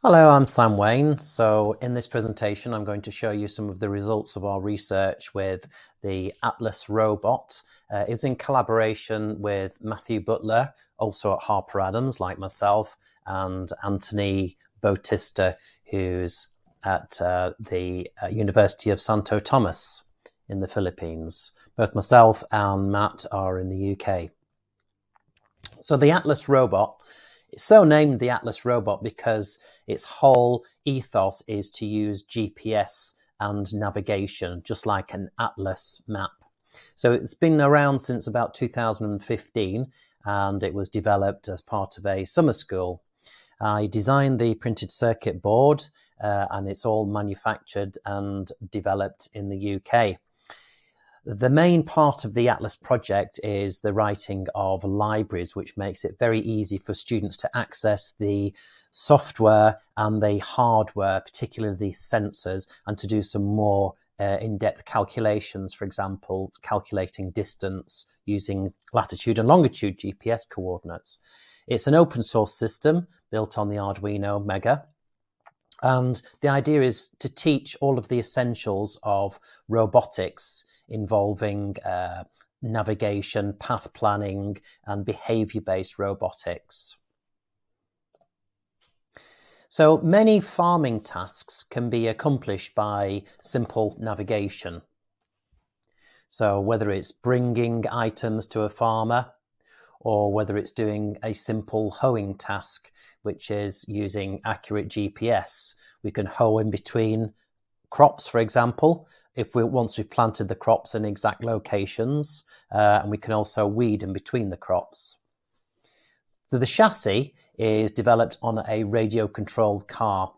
Hello, I'm Sam Wayne. So in this presentation, I'm going to show you some of the results of our research with the Atlas robot. It was in collaboration with Matthew Butler, also at Harper Adams, like myself, and Anthony Bautista, who's at the University of Santo Tomas in the Philippines. Both myself and Matt are in the UK. So the Atlas robot, it's so named the Atlas robot because its whole ethos is to use GPS and navigation, just like an atlas map. So it's been around since about 2015, and it was developed as part of a summer school. I designed the printed circuit board, and it's all manufactured and developed in the UK. The main part of the Atlas project is the writing of libraries, which makes it very easy for students to access the software and the hardware, particularly the sensors, and to do some more in-depth calculations, for example, calculating distance using latitude and longitude GPS coordinates. It's an open source system built on the Arduino Mega. And the idea is to teach all of the essentials of robotics involving navigation, path planning, and behavior-based robotics. So many farming tasks can be accomplished by simple navigation. So whether it's bringing items to a farmer, or whether it's doing a simple hoeing task, which is using accurate GPS. We can hoe in between crops, for example, once we've planted the crops in exact locations, and we can also weed in between the crops. So the chassis is developed on a radio-controlled car.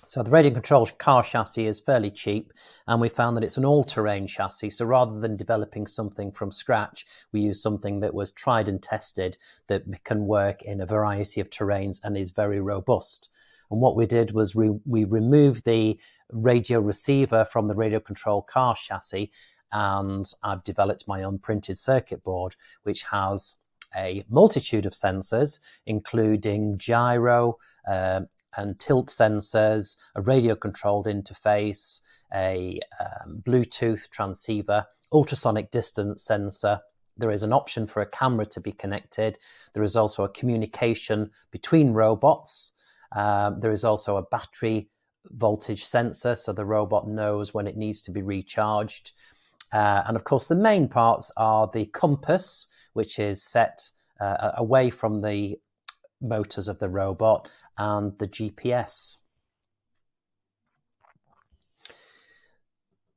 So the radio-controlled car chassis is fairly cheap, and we found that it's an all-terrain chassis. So rather than developing something from scratch, we use something that was tried and tested that can work in a variety of terrains and is very robust. And what we did was we removed the radio receiver from the radio-controlled car chassis, and I've developed my own printed circuit board, which has a multitude of sensors, including gyro, and tilt sensors, a radio-controlled interface, a Bluetooth transceiver, ultrasonic distance sensor. There is an option for a camera to be connected. There is also a communication between robots. There is also a battery voltage sensor, so the robot knows when it needs to be recharged. And of course, the main parts are the compass, which is set away from the motors of the robot, and the GPS.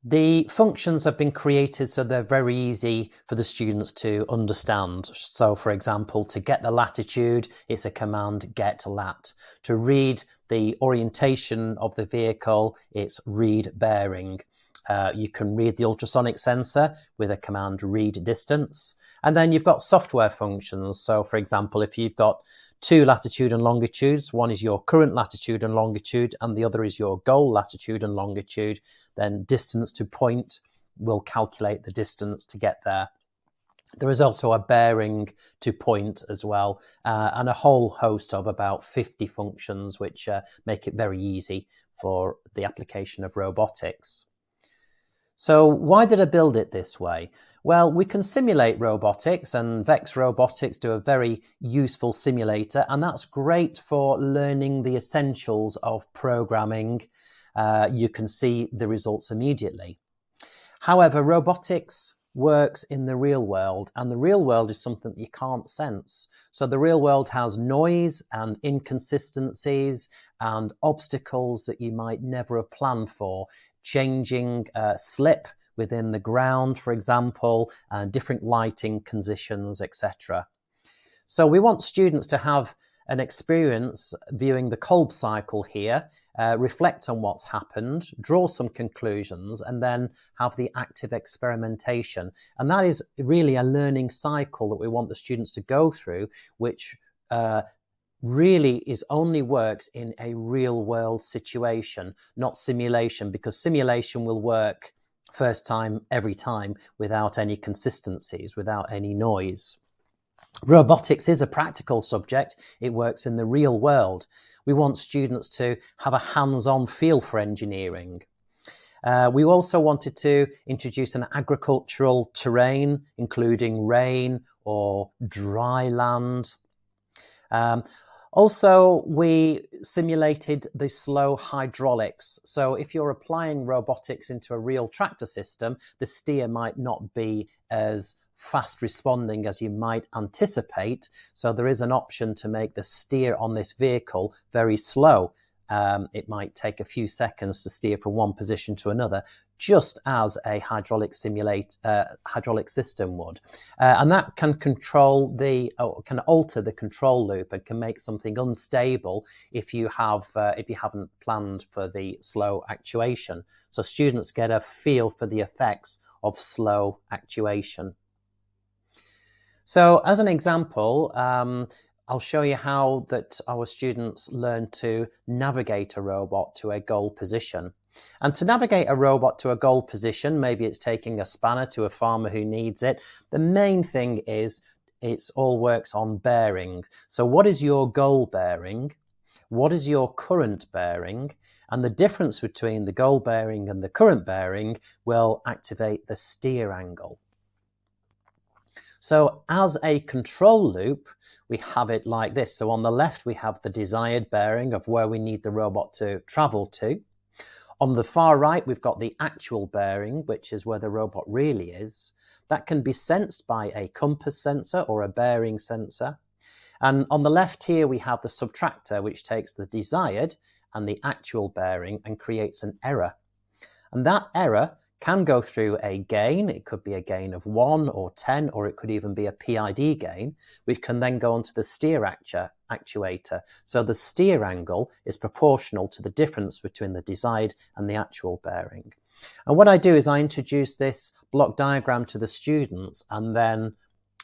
The functions have been created so they're very easy for the students to understand. So for example, to get the latitude, it's a command get lat. To read the orientation of the vehicle, it's read bearing. You can read the ultrasonic sensor with a command read distance. And then you've got software functions. So for example, if you've got two latitude and longitudes, one is your current latitude and longitude, and the other is your goal latitude and longitude, then distance to point will calculate the distance to get there. There is also a bearing to point as well, and a whole host of about 50 functions, which make it very easy for the application of robotics. So why did I build it this way? Well, we can simulate robotics, and Vex Robotics do a very useful simulator, and that's great for learning the essentials of programming. You can see the results immediately. However, robotics works in the real world, and the real world is something that you can't sense. So the real world has noise and inconsistencies and obstacles that you might never have planned for. Changing slip within the ground, for example, and different lighting conditions, etc. So we want students to have an experience viewing the Kolb cycle here, reflect on what's happened, draw some conclusions, and then have the active experimentation. And that is really a learning cycle that we want the students to go through, which really only works in a real world situation, not simulation, because simulation will work first time, every time, without any consistencies, without any noise. Robotics is a practical subject. It works in the real world. We want students to have a hands-on feel for engineering. We also wanted to introduce an agricultural terrain, including rain or dry land. Also, we simulated the slow hydraulics. So if you're applying robotics into a real tractor system, the steer might not be as fast responding as you might anticipate. So there is an option to make the steer on this vehicle very slow. It might take a few seconds to steer from one position to another, just as a hydraulic system would, and that can can alter the control loop and can make something unstable if you haven't planned for the slow actuation. So students get a feel for the effects of slow actuation. So, as an example, I'll show you how that our students learn to navigate a robot to a goal position. And to navigate a robot to a goal position, maybe it's taking a spanner to a farmer who needs it. The main thing is it all works on bearing. So what is your goal bearing? What is your current bearing? And the difference between the goal bearing and the current bearing will activate the steer angle. So as a control loop, we have it like this. So on the left, we have the desired bearing of where we need the robot to travel to. On the far right, we've got the actual bearing, which is where the robot really is. That can be sensed by a compass sensor or a bearing sensor. And on the left here, we have the subtractor, which takes the desired and the actual bearing and creates an error. And that error can go through a gain. It could be a gain of 1 or 10, or it could even be a PID gain, which can then go onto the steer actuator. So the steer angle is proportional to the difference between the desired and the actual bearing. And what I do is I introduce this block diagram to the students and then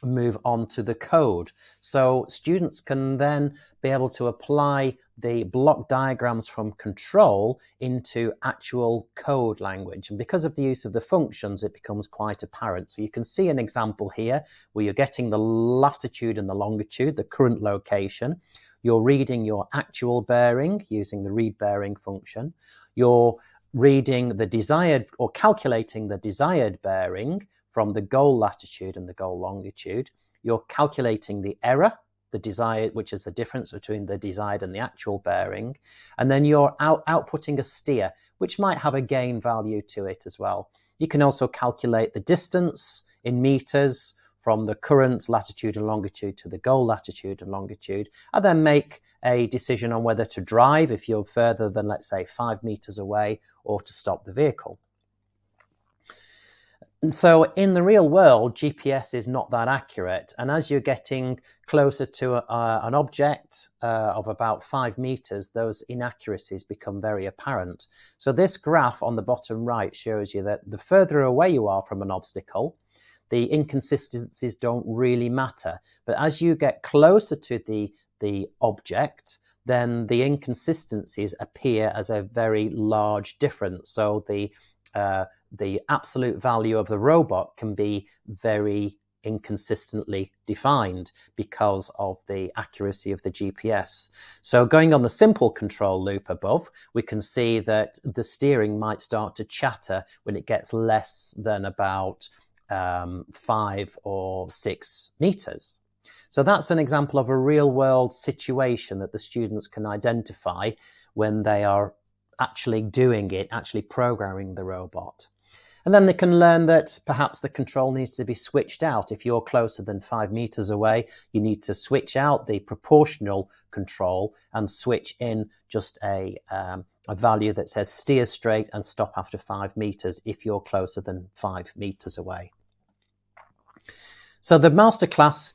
move on to the code. So students can then be able to apply the block diagrams from control into actual code language. And because of the use of the functions, it becomes quite apparent. So you can see an example here where you're getting the latitude and the longitude, the current location. You're reading your actual bearing using the read bearing function. You're reading the desired or calculating the desired bearing from the goal latitude and the goal longitude. You're calculating the error, the desired, which is the difference between the desired and the actual bearing. And then you're outputting a steer, which might have a gain value to it as well. You can also calculate the distance in meters from the current latitude and longitude to the goal latitude and longitude, and then make a decision on whether to drive if you're further than, let's say, 5 meters away, or to stop the vehicle. And so in the real world, GPS is not that accurate. And as you're getting closer to an object of about 5 meters, those inaccuracies become very apparent. So this graph on the bottom right shows you that the further away you are from an obstacle, the inconsistencies don't really matter. But as you get closer to the object, then the inconsistencies appear as a very large difference. So the absolute value of the robot can be very inconsistently defined because of the accuracy of the GPS. So going on the simple control loop above, we can see that the steering might start to chatter when it gets less than about 5 or 6 meters. So that's an example of a real world situation that the students can identify when they are actually doing it, actually programming the robot. And then they can learn that perhaps the control needs to be switched out. If you're closer than 5 meters away, you need to switch out the proportional control and switch in just a value that says steer straight and stop after 5 meters if you're closer than 5 meters away. So the masterclass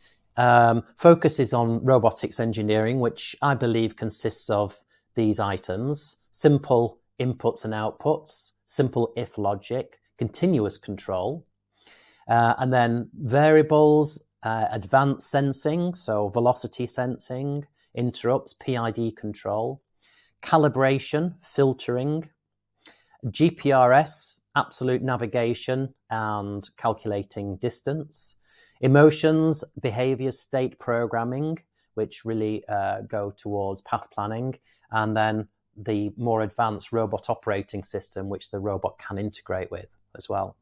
focuses on robotics engineering, which I believe consists of these items: simple inputs and outputs, simple if logic, continuous control, and then variables, advanced sensing, so velocity sensing, interrupts, PID control, calibration, filtering, GPRS, absolute navigation and calculating distance, emotions, behavior, state programming, which really go towards path planning, and then the more advanced robot operating system, which the robot can integrate with as well.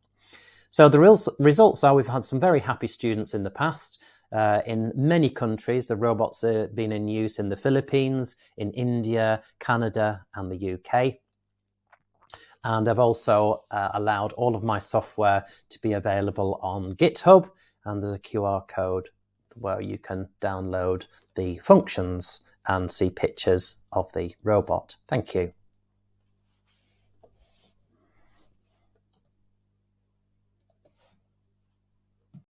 So the results are we've had some very happy students in the past. In many countries, the robots have been in use in the Philippines, in India, Canada, and the UK. And I've also allowed all of my software to be available on GitHub, and there's a QR code where you can download the functions and see pictures of the robot. Thank you.